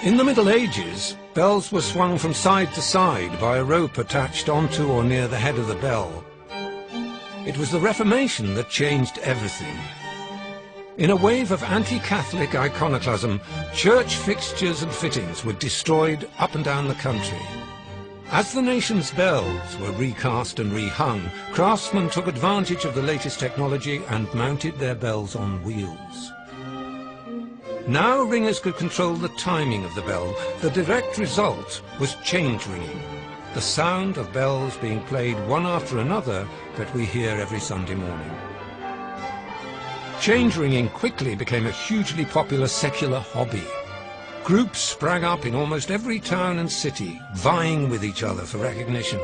In the Middle Ages, bells were swung from side to side by a rope attached onto or near the head of the bell. It was the Reformation that changed everything. In a wave of anti-Catholic iconoclasm, church fixtures and fittings were destroyed up and down the country. As the nation's bells were recast and rehung, craftsmen took advantage of the latest technology and mounted their bells on wheels. Now ringers could control the timing of the bell. The direct result was change ringing, the sound of bells being played one after another that we hear every Sunday morning. Change ringing quickly became a hugely popular secular hobby. Groups sprang up in almost every town and city, vying with each other for recognition.